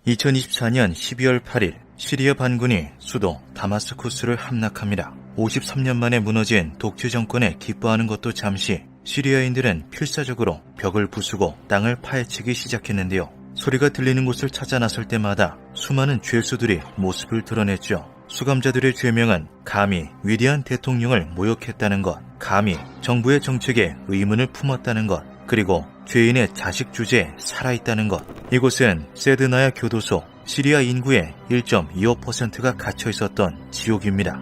2024년 12월 8일 시리아 반군이 수도 다마스쿠스를 함락합니다. 53년 만에 무너진 독재 정권에 기뻐하는 것도 잠시 시리아인들은 필사적으로 벽을 부수고 땅을 파헤치기 시작했는데요. 소리가 들리는 곳을 찾아 나설 때마다 수많은 죄수들이 모습을 드러냈죠. 수감자들의 죄명은 감히 위대한 대통령을 모욕했다는 것, 감히 정부의 정책에 의문을 품었다는 것, 그리고 죄인의 자식 주제에 살아있다는 것. 이곳은 세드나야 교도소, 시리아 인구의 1.25%가 갇혀있었던 지옥입니다.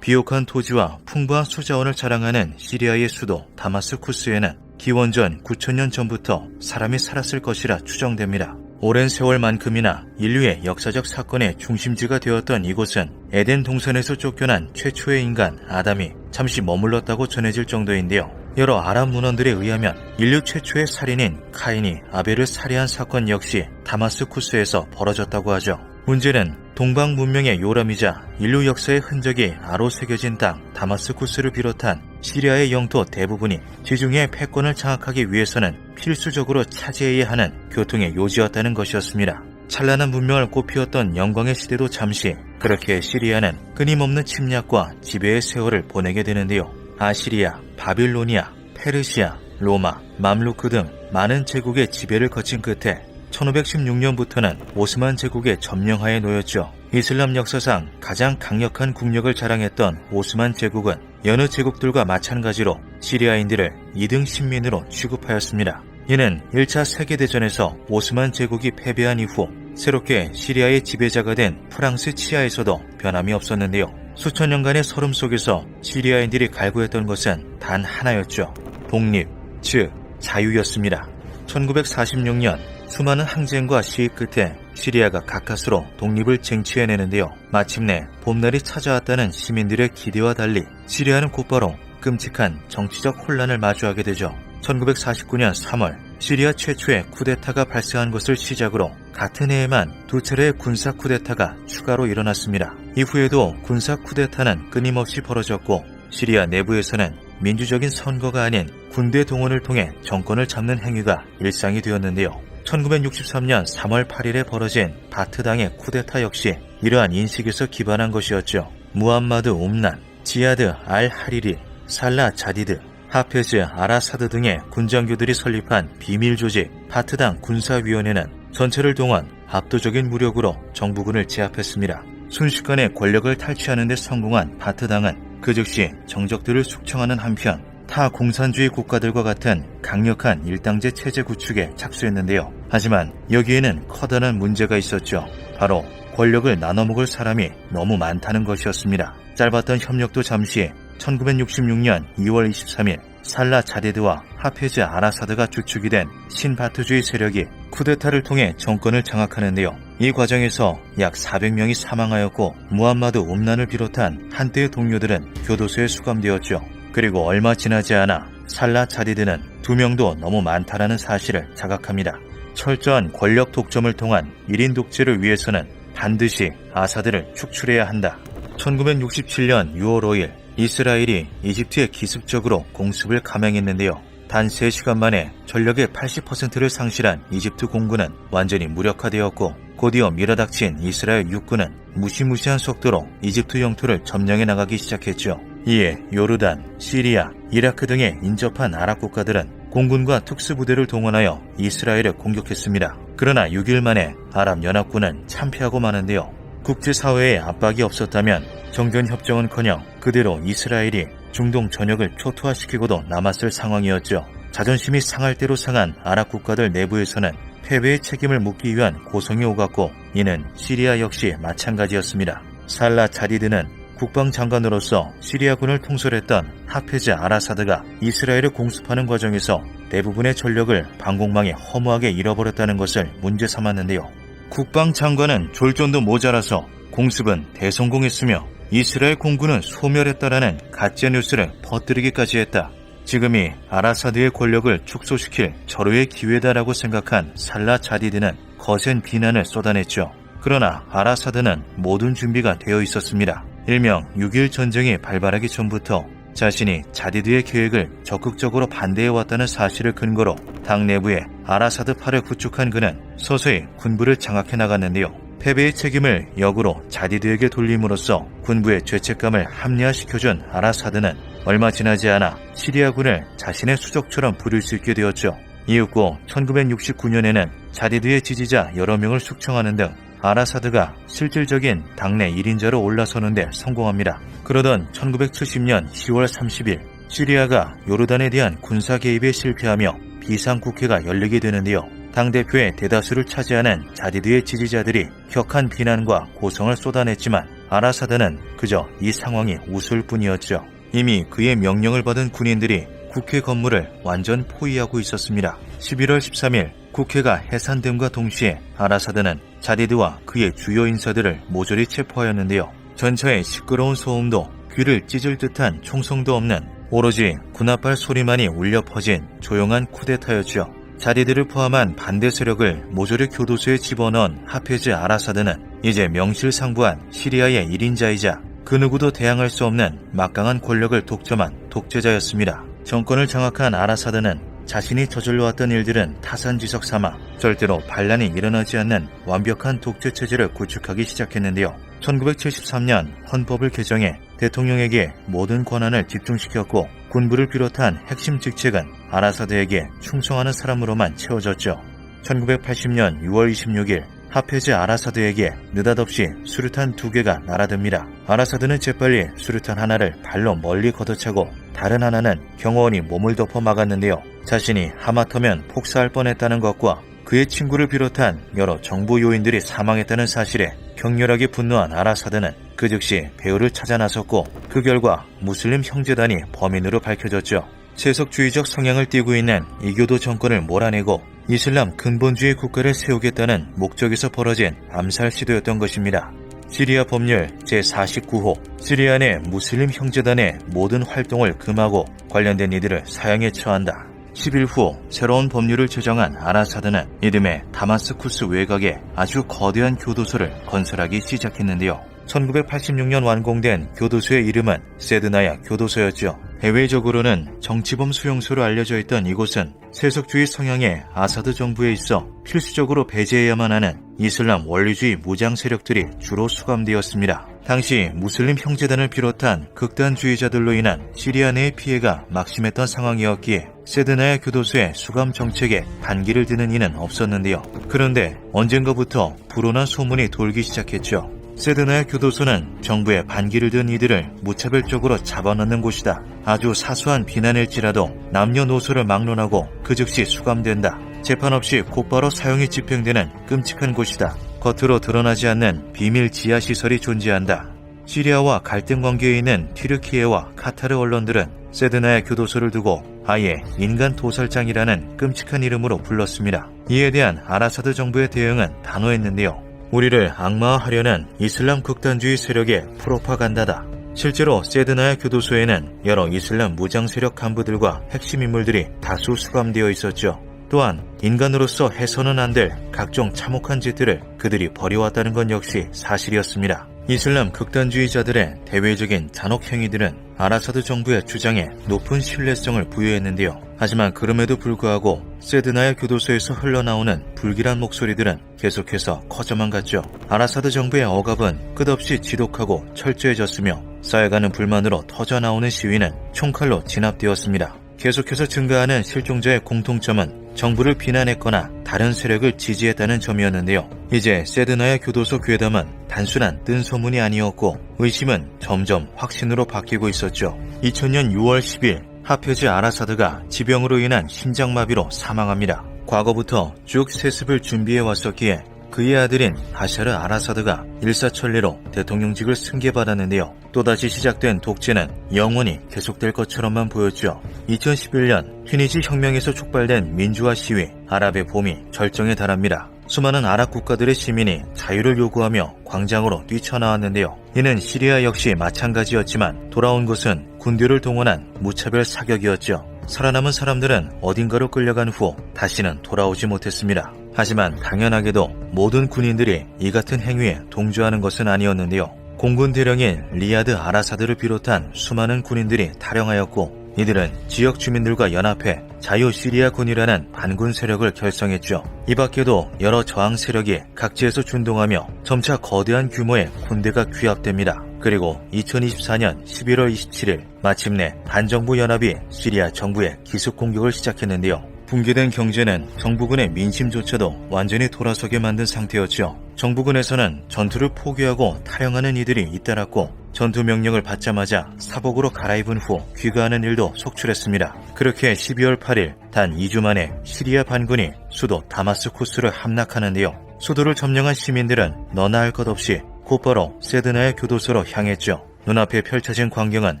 비옥한 토지와 풍부한 수자원을 자랑하는 시리아의 수도 다마스쿠스에는 기원전 9,000년 전부터 사람이 살았을 것이라 추정됩니다. 오랜 세월만큼이나 인류의 역사적 사건의 중심지가 되었던 이곳은 에덴 동산에서 쫓겨난 최초의 인간 아담이 잠시 머물렀다고 전해질 정도인데요. 여러 아랍 문헌들에 의하면 인류 최초의 살인인 카인이 아벨을 살해한 사건 역시 다마스쿠스에서 벌어졌다고 하죠. 문제는 동방 문명의 요람이자 인류 역사의 흔적이 아로 새겨진 땅 다마스쿠스를 비롯한 시리아의 영토 대부분이 지중해 패권을 장악하기 위해서는 필수적으로 차지해야 하는 교통의 요지였다는 것이었습니다. 찬란한 문명을 꽃피웠던 영광의 시대도 잠시 그렇게 시리아는 끊임없는 침략과 지배의 세월을 보내게 되는데요. 아시리아, 바빌로니아, 페르시아, 로마, 맘루크 등 많은 제국의 지배를 거친 끝에 1516년부터는 오스만 제국의 점령하에 놓였죠. 이슬람 역사상 가장 강력한 국력을 자랑했던 오스만 제국은 여느 제국들과 마찬가지로 시리아인들을 2등 신민으로 취급하였습니다. 이는 1차 세계대전에서 오스만 제국이 패배한 이후 새롭게 시리아의 지배자가 된 프랑스 치하에서도 변함이 없었는데요. 수천 년간의 서름 속에서 시리아인들이 갈구했던 것은 단 하나였죠. 독립, 즉 자유였습니다. 1946년 수많은 항쟁과 시위 끝에 시리아가 가까스로 독립을 쟁취해내는데요. 마침내 봄날이 찾아왔다는 시민들의 기대와 달리 시리아는 곧바로 끔찍한 정치적 혼란을 마주하게 되죠. 1949년 3월 시리아 최초의 쿠데타가 발생한 것을 시작으로 같은 해에만 두 차례의 군사 쿠데타가 추가로 일어났습니다. 이후에도 군사 쿠데타는 끊임없이 벌어졌고 시리아 내부에서는 민주적인 선거가 아닌 군대 동원을 통해 정권을 잡는 행위가 일상이 되었는데요. 1963년 3월 8일에 벌어진 바트당의 쿠데타 역시 이러한 인식에서 기반한 것이었죠. 무함마드 옴난, 지아드 알 하리리, 살라 자디드, 하페즈 아라사드 등의 군장교들이 설립한 비밀 조직 바트당 군사위원회는 전체를 동원 압도적인 무력으로 정부군을 제압했습니다. 순식간에 권력을 탈취하는 데 성공한 바트당은 그 즉시 정적들을 숙청하는 한편 타 공산주의 국가들과 같은 강력한 일당제 체제 구축에 착수했는데요. 하지만 여기에는 커다란 문제가 있었죠. 바로 권력을 나눠먹을 사람이 너무 많다는 것이었습니다. 짧았던 협력도 잠시 1966년 2월 23일 살라 자데드와 하페즈 아라사드가 주축이 된 신바트주의 세력이 쿠데타를 통해 정권을 장악하는데요. 이 과정에서 약 400명이 사망하였고 무함마드 옴난을 비롯한 한때의 동료들은 교도소에 수감되었죠. 그리고 얼마 지나지 않아 살라 자디드는 2명도 너무 많다라는 사실을 자각합니다. 철저한 권력 독점을 통한 1인 독재를 위해서는 반드시 아사드를 축출해야 한다. 1967년 6월 5일 이스라엘이 이집트에 기습적으로 공습을 감행했는데요. 단 3시간 만에 전력의 80%를 상실한 이집트 공군은 완전히 무력화되었고 곧이어 밀어닥친 이스라엘 육군은 무시무시한 속도로 이집트 영토를 점령해 나가기 시작했죠. 이에 요르단, 시리아, 이라크 등의 인접한 아랍 국가들은 공군과 특수부대를 동원하여 이스라엘을 공격했습니다. 그러나 6일 만에 아랍 연합군은 참패하고 마는데요. 국제사회에 압박이 없었다면 정전협정은커녕 그대로 이스라엘이 중동 전역을 초토화시키고도 남았을 상황이었죠. 자존심이 상할 대로 상한 아랍 국가들 내부에서는 패배의 책임을 묻기 위한 고성이 오갔고 이는 시리아 역시 마찬가지였습니다. 살라 자디드는 국방장관으로서 시리아군을 통솔했던 하페즈 아라사드가 이스라엘을 공습하는 과정에서 대부분의 전력을 방공망에 허무하게 잃어버렸다는 것을 문제 삼았는데요. 국방장관은 졸전도 모자라서 공습은 대성공했으며 이스라엘 공군은 소멸했다라는 가짜뉴스를 퍼뜨리기까지 했다. 지금이 아라사드의 권력을 축소시킬 절호의 기회다라고 생각한 살라 자디드는 거센 비난을 쏟아냈죠. 그러나 아라사드는 모든 준비가 되어 있었습니다. 일명 6.1 전쟁이 발발하기 전부터 자신이 자디드의 계획을 적극적으로 반대해왔다는 사실을 근거로 당 내부에 아라사드파를 구축한 그는 서서히 군부를 장악해 나갔는데요. 패배의 책임을 역으로 자디드에게 돌림으로써 군부의 죄책감을 합리화시켜준 아라사드는 얼마 지나지 않아 시리아군을 자신의 수족처럼 부릴 수 있게 되었죠. 이윽고 1969년에는 자디드의 지지자 여러 명을 숙청하는 등 아라사드가 실질적인 당내 1인자로 올라서는 데 성공합니다. 그러던 1970년 10월 30일 시리아가 요르단에 대한 군사 개입에 실패하며 비상국회가 열리게 되는데요. 당대표의 대다수를 차지하는 자디드의 지지자들이 격한 비난과 고성을 쏟아냈지만 아라사드는 그저 이 상황이 웃을 뿐이었죠. 이미 그의 명령을 받은 군인들이 국회 건물을 완전 포위하고 있었습니다. 11월 13일 국회가 해산됨과 동시에 아라사드는 자디드와 그의 주요 인사들을 모조리 체포하였는데요. 전차의 시끄러운 소음도 귀를 찢을 듯한 총성도 없는 오로지 군홧발 소리만이 울려 퍼진 조용한 쿠데타였죠. 자디드를 포함한 반대 세력을 모조리 교도소에 집어넣은 하페즈 아라사드는 이제 명실상부한 시리아의 1인자이자 그 누구도 대항할 수 없는 막강한 권력을 독점한 독재자였습니다. 정권을 장악한 아라사드는 자신이 저질러왔던 일들은 타산지석 삼아 절대로 반란이 일어나지 않는 완벽한 독재체제를 구축하기 시작했는데요. 1973년 헌법을 개정해 대통령에게 모든 권한을 집중시켰고 군부를 비롯한 핵심 직책은 아라사드에게 충성하는 사람으로만 채워졌죠. 1980년 6월 26일 하페즈 아라사드에게 느닷없이 수류탄 2개가 날아듭니다. 아라사드는 재빨리 수류탄 하나를 발로 멀리 걷어차고 다른 하나는 경호원이 몸을 덮어 막았는데요. 자신이 하마터면 폭사할 뻔했다는 것과 그의 친구를 비롯한 여러 정부 요인들이 사망했다는 사실에 격렬하게 분노한 아라사드는 그 즉시 배후를 찾아 나섰고 그 결과 무슬림 형제단이 범인으로 밝혀졌죠. 세속주의적 성향을 띠고 있는 이교도 정권을 몰아내고 이슬람 근본주의 국가를 세우겠다는 목적에서 벌어진 암살 시도였던 것입니다. 시리아 법률 제49호 시리아 내 무슬림 형제단의 모든 활동을 금하고 관련된 이들을 사형에 처한다. 10일 후 새로운 법률을 제정한 아라사드는 이듬해 다마스쿠스 외곽에 아주 거대한 교도소를 건설하기 시작했는데요. 1986년 완공된 교도소의 이름은 세드나야 교도소였죠. 대외적으로는 정치범 수용소로 알려져 있던 이곳은 세속주의 성향의 아사드 정부에 있어 필수적으로 배제해야만 하는 이슬람 원리주의 무장 세력들이 주로 수감되었습니다. 당시 무슬림 형제단을 비롯한 극단주의자들로 인한 시리아 내의 피해가 막심했던 상황이었기에 세드나야 교도소의 수감 정책에 반기를 드는 이는 없었는데요. 그런데 언젠가부터 불온한 소문이 돌기 시작했죠. 세드나야 교도소는 정부에 반기를 든 이들을 무차별적으로 잡아넣는 곳이다. 아주 사소한 비난일지라도 남녀노소를 막론하고 그 즉시 수감된다. 재판 없이 곧바로 사형이 집행되는 끔찍한 곳이다. 겉으로 드러나지 않는 비밀 지하시설이 존재한다. 시리아와 갈등 관계에 있는 튀르키예와 카타르 언론들은 세드나야 교도소를 두고 아예 인간 도살장이라는 끔찍한 이름으로 불렀습니다. 이에 대한 아라사드 정부의 대응은 단호했는데요. 우리를 악마화하려는 이슬람 극단주의 세력의 프로파간다다. 실제로 세드나야 교도소에는 여러 이슬람 무장 세력 간부들과 핵심 인물들이 다수 수감되어 있었죠. 또한 인간으로서 해서는 안 될 각종 참혹한 짓들을 그들이 벌여왔다는 건 역시 사실이었습니다. 이슬람 극단주의자들의 대외적인 잔혹 행위들은 아라사드 정부의 주장에 높은 신뢰성을 부여했는데요. 하지만 그럼에도 불구하고 세드나야 교도소에서 흘러나오는 불길한 목소리들은 계속해서 커져만 갔죠. 아라사드 정부의 억압은 끝없이 지독하고 철저해졌으며 쌓여가는 불만으로 터져나오는 시위는 총칼로 진압되었습니다. 계속해서 증가하는 실종자의 공통점은 정부를 비난했거나 다른 세력을 지지했다는 점이었는데요. 이제 세드나야 교도소 괴담은 단순한 뜬소문이 아니었고 의심은 점점 확신으로 바뀌고 있었죠. 2000년 6월 10일 하페즈 아라사드가 지병으로 인한 심장마비로 사망합니다. 과거부터 쭉 세습을 준비해 왔었기에 그의 아들인 바샤르 아라사드가 일사천리로 대통령직을 승계받았는데요. 또다시 시작된 독재는 영원히 계속될 것처럼만 보였죠. 2011년 튀니지 혁명에서 촉발된 민주화 시위 아랍의 봄이 절정에 달합니다. 수많은 아랍 국가들의 시민이 자유를 요구하며 광장으로 뛰쳐나왔는데요. 이는 시리아 역시 마찬가지였지만 돌아온 것은 군대를 동원한 무차별 사격이었죠. 살아남은 사람들은 어딘가로 끌려간 후 다시는 돌아오지 못했습니다. 하지만 당연하게도 모든 군인들이 이 같은 행위에 동조하는 것은 아니었는데요. 공군 대령인 리야드 아라사드를 비롯한 수많은 군인들이 탈영하였고 이들은 지역 주민들과 연합해 자유 시리아군이라는 반군 세력을 결성했죠. 이 밖에도 여러 저항 세력이 각지에서 준동하며 점차 거대한 규모의 군대가 규합됩니다. 그리고 2024년 11월 27일 마침내 반정부 연합이 시리아 정부에 기습 공격을 시작했는데요. 붕괴된 경제는 정부군의 민심조차도 완전히 돌아서게 만든 상태였죠. 정부군에서는 전투를 포기하고 탈영하는 이들이 잇따랐고 전투 명령을 받자마자 사복으로 갈아입은 후 귀가하는 일도 속출했습니다. 그렇게 12월 8일 단 2주 만에 시리아 반군이 수도 다마스쿠스를 함락하는데요. 수도를 점령한 시민들은 너나 할 것 없이 곧바로 세드나의 교도소로 향했죠. 눈앞에 펼쳐진 광경은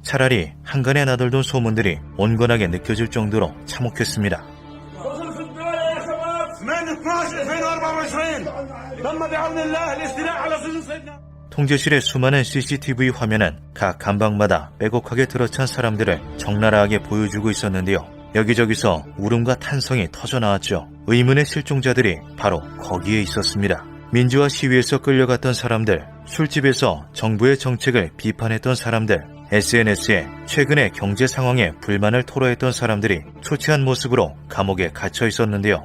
차라리 한간에 나돌던 소문들이 온건하게 느껴질 정도로 참혹했습니다. 통제실의 수많은 CCTV 화면은 각 감방마다 빼곡하게 들어찬 사람들을 적나라하게 보여주고 있었는데요. 여기저기서 울음과 탄성이 터져나왔죠. 의문의 실종자들이 바로 거기에 있었습니다. 민주화 시위에서 끌려갔던 사람들, 술집에서 정부의 정책을 비판했던 사람들, SNS에 최근의 경제 상황에 불만을 토로했던 사람들이 초췌한 모습으로 감옥에 갇혀 있었는데요.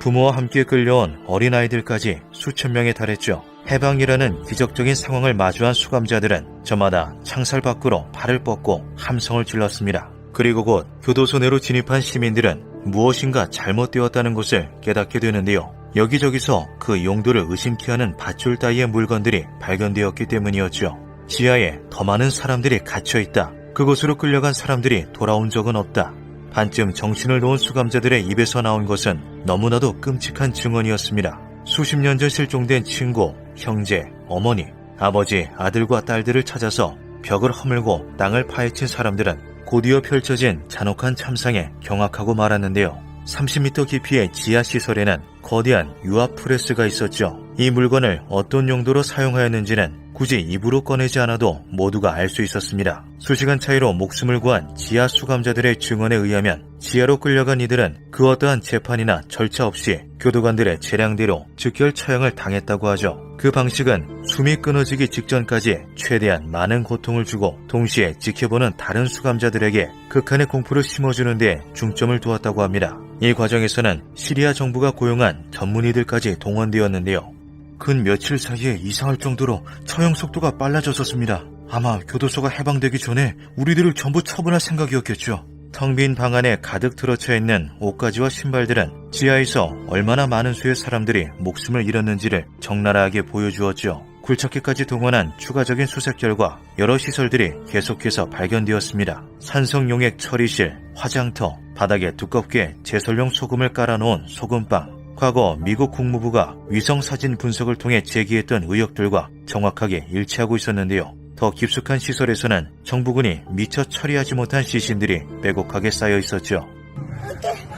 부모와 함께 끌려온 어린아이들까지 수천 명에 달했죠. 해방이라는 기적적인 상황을 마주한 수감자들은 저마다 창살 밖으로 발을 뻗고 함성을 질렀습니다. 그리고 곧 교도소 내로 진입한 시민들은 무엇인가 잘못되었다는 것을 깨닫게 되는데요. 여기저기서 그 용도를 의심케 하는 밧줄 따위의 물건들이 발견되었기 때문이었죠. 지하에 더 많은 사람들이 갇혀있다. 그곳으로 끌려간 사람들이 돌아온 적은 없다. 반쯤 정신을 놓은 수감자들의 입에서 나온 것은 너무나도 끔찍한 증언이었습니다. 수십 년 전 실종된 친구, 형제, 어머니, 아버지, 아들과 딸들을 찾아서 벽을 허물고 땅을 파헤친 사람들은 곧이어 펼쳐진 잔혹한 참상에 경악하고 말았는데요. 30m 깊이의 지하시설에는 거대한 유압 프레스가 있었죠. 이 물건을 어떤 용도로 사용하였는지는 굳이 입으로 꺼내지 않아도 모두가 알 수 있었습니다. 수시간 차이로 목숨을 구한 지하 수감자들의 증언에 의하면 지하로 끌려간 이들은 그 어떠한 재판이나 절차 없이 교도관들의 재량대로 즉결 처형을 당했다고 하죠. 그 방식은 숨이 끊어지기 직전까지 최대한 많은 고통을 주고 동시에 지켜보는 다른 수감자들에게 극한의 공포를 심어주는 데 중점을 두었다고 합니다. 이 과정에서는 시리아 정부가 고용한 전문의들까지 동원되었는데요. 근 며칠 사이에 이상할 정도로 처형 속도가 빨라졌었습니다. 아마 교도소가 해방되기 전에 우리들을 전부 처분할 생각이었겠죠. 텅 빈 방 안에 가득 들어차 있는 옷가지와 신발들은 지하에서 얼마나 많은 수의 사람들이 목숨을 잃었는지를 적나라하게 보여주었죠. 굴착기까지 동원한 추가적인 수색 결과 여러 시설들이 계속해서 발견되었습니다. 산성용액 처리실, 화장터, 바닥에 두껍게 제설용 소금을 깔아놓은 소금방, 과거 미국 국무부가 위성사진 분석을 통해 제기했던 의혹들과 정확하게 일치하고 있었는데요. 더 깊숙한 시설에서는 정부군이 미처 처리하지 못한 시신들이 빼곡하게 쌓여 있었죠.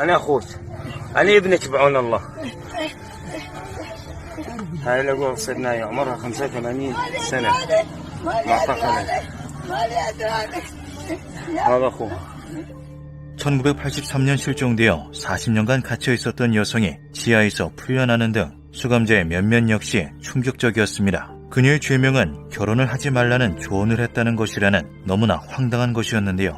أنا أخوك أنا ابنك بعون الله هاي الأبوة صرنا عمرها 85 سنة معتقلة هذا أخوها 1983년 실종되어 40년간 갇혀 있었던 여성이 지하에서 풀려나는 등 수감자의 면면 역시 충격적이었습니다. 그녀의 죄명은 결혼을 하지 말라는 조언을 했다는 것이라는 너무나 황당한 것이었는데요.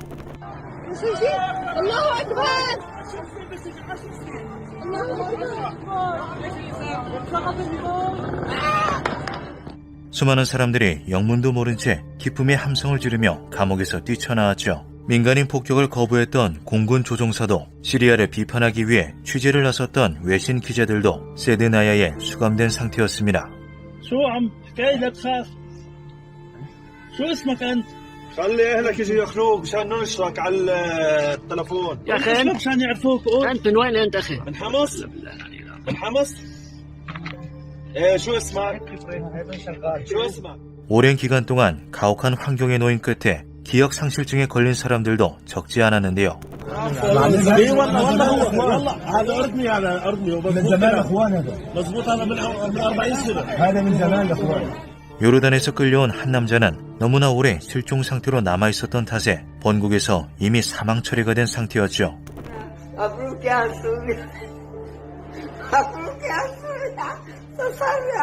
수많은 사람들이 영문도 모른 채 기쁨의 함성을 지르며 감옥에서 뛰쳐나왔죠. 민간인 폭격을 거부했던 공군 조종사도 시리아를 비판하기 위해 취재를 나섰던 외신 기자들도 세드나야에 수감된 상태였습니다. شو عم حكاي لا تخاف شو اسمك انت؟ خلي اهلك يجوا ياخذوك مشان ننشرك على التلفون يا اخي مشان يعرفوك انت من وين انت اخي؟ من حمص من حمص ايه شو اسمك شو اسمك 오랜 기간 동안 가혹한 환경에 놓인 끝에 기억 상실증에 걸린 사람들도 적지 않았는데요. 요르단에서 끌려온 한 남자는 너무나 오래 실종 상태로 남아있었던 탓에 본국에서 이미 사망 처리가 된 상태였죠. Aku क्या सूर्य Aku क्या सूर्य तसरना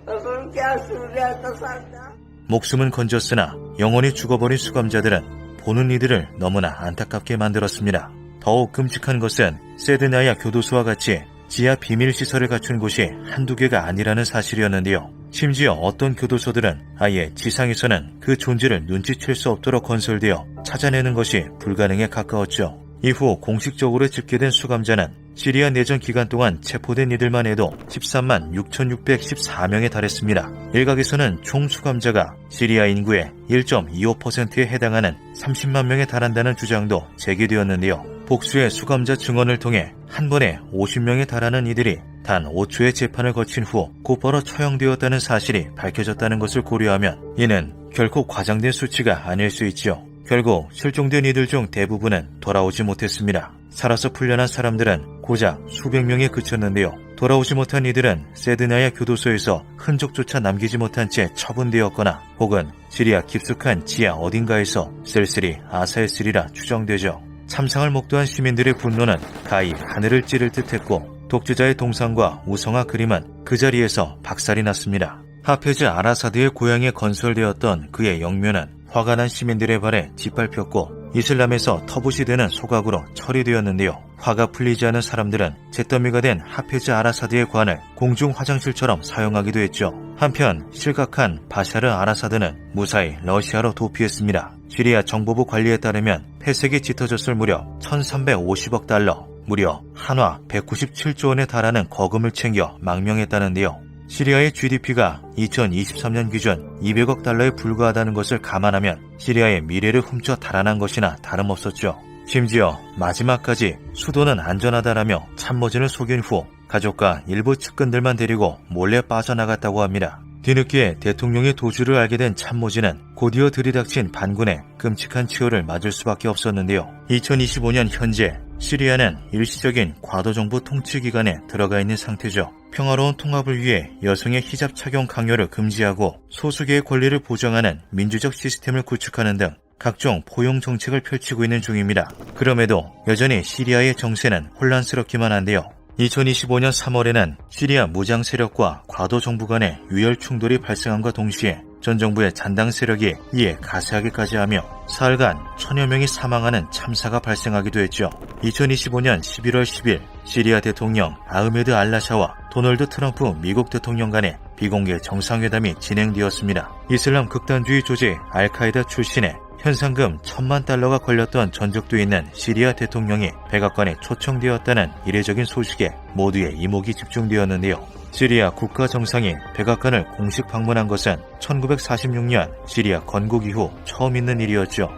Aku क्या सूर्य तसरना 목숨은 건졌으나 영원히 죽어버린 수감자들은 보는 이들을 너무나 안타깝게 만들었습니다. 더욱 끔찍한 것은 세드나야 교도소와 같이 지하 비밀시설을 갖춘 곳이 한두 개가 아니라는 사실이었는데요. 심지어 어떤 교도소들은 아예 지상에서는 그 존재를 눈치챌 수 없도록 건설되어 찾아내는 것이 불가능에 가까웠죠. 이후 공식적으로 집계된 수감자는 시리아 내전 기간 동안 체포된 이들만 해도 13만 6,614명에 달했습니다. 일각에서는 총 수감자가 시리아 인구의 1.25%에 해당하는 30만 명에 달한다는 주장도 제기되었는데요. 복수의 수감자 증언을 통해 한 번에 50명에 달하는 이들이 단 5초의 재판을 거친 후 곧바로 처형되었다는 사실이 밝혀졌다는 것을 고려하면 이는 결코 과장된 수치가 아닐 수 있죠. 결국 실종된 이들 중 대부분은 돌아오지 못했습니다. 살아서 풀려난 사람들은 고작 수백 명에 그쳤는데요. 돌아오지 못한 이들은 세드나야 교도소에서 흔적조차 남기지 못한 채 처분되었거나 혹은 시리아 깊숙한 지하 어딘가에서 쓸쓸히 아사했으리라 추정되죠. 참상을 목도한 시민들의 분노는 가히 하늘을 찌를 듯했고 독재자의 동상과 우성화 그림은 그 자리에서 박살이 났습니다. 하페즈 아라사드의 고향에 건설되었던 그의 영묘는 화가 난 시민들의 발에 짓밟혔고 이슬람에서 터붓이 되는 소각으로 처리되었는데요. 화가 풀리지 않은 사람들은 잿더미가 된 하페즈 아라사드의 관을 공중 화장실처럼 사용하기도 했죠. 한편 실각한 바샤르 아라사드는 무사히 러시아로 도피했습니다. 시리아 정보부 관리에 따르면 폐색이 짙어졌을 무렵 1350억 달러, 무려 한화 197조 원에 달하는 거금을 챙겨 망명했다는데요. 시리아의 GDP가 2023년 기준 200억 달러에 불과하다는 것을 감안하면 시리아의 미래를 훔쳐 달아난 것이나 다름없었죠. 심지어 마지막까지 수도는 안전하다라며 참모진을 속인 후 가족과 일부 측근들만 데리고 몰래 빠져나갔다고 합니다. 뒤늦게 대통령의 도주를 알게 된 참모진은 곧이어 들이닥친 반군의 끔찍한 치욕을 맞을 수밖에 없었는데요. 2025년 현재 시리아는 일시적인 과도정부 통치 기간에 들어가 있는 상태죠. 평화로운 통합을 위해 여성의 히잡 착용 강요를 금지하고 소수계의 권리를 보장하는 민주적 시스템을 구축하는 등 각종 포용 정책을 펼치고 있는 중입니다. 그럼에도 여전히 시리아의 정세는 혼란스럽기만 한데요. 2025년 3월에는 시리아 무장 세력과 과도 정부 간의 유혈 충돌이 발생함과 동시에 전 정부의 잔당 세력이 이에 가세하기까지 하며 사흘간 1000여 명이 사망하는 참사가 발생하기도 했죠. 2025년 11월 10일 시리아 대통령 아흐메드 알라샤와 도널드 트럼프 미국 대통령 간의 비공개 정상회담이 진행되었습니다. 이슬람 극단주의 조직 알카에다 출신의 현상금 1000만 달러가 걸렸던 전적도 있는 시리아 대통령이 백악관에 초청되었다는 이례적인 소식에 모두의 이목이 집중되었는데요. 시리아 국가 정상이 백악관을 공식 방문한 것은 1946년 시리아 건국 이후 처음 있는 일이었죠.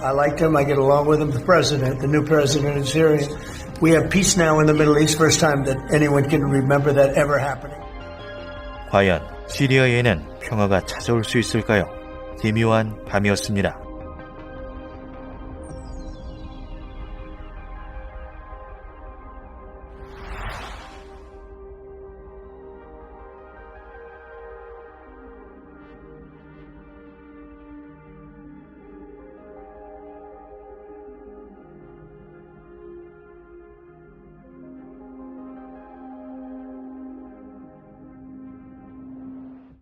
I liked him. I get along with him. The new president in Syria. We have peace now in the Middle East. First time that anyone can remember that ever happening. 과연 시리아에는 평화가 찾아올 수 있을까요? 기묘한 밤이었습니다.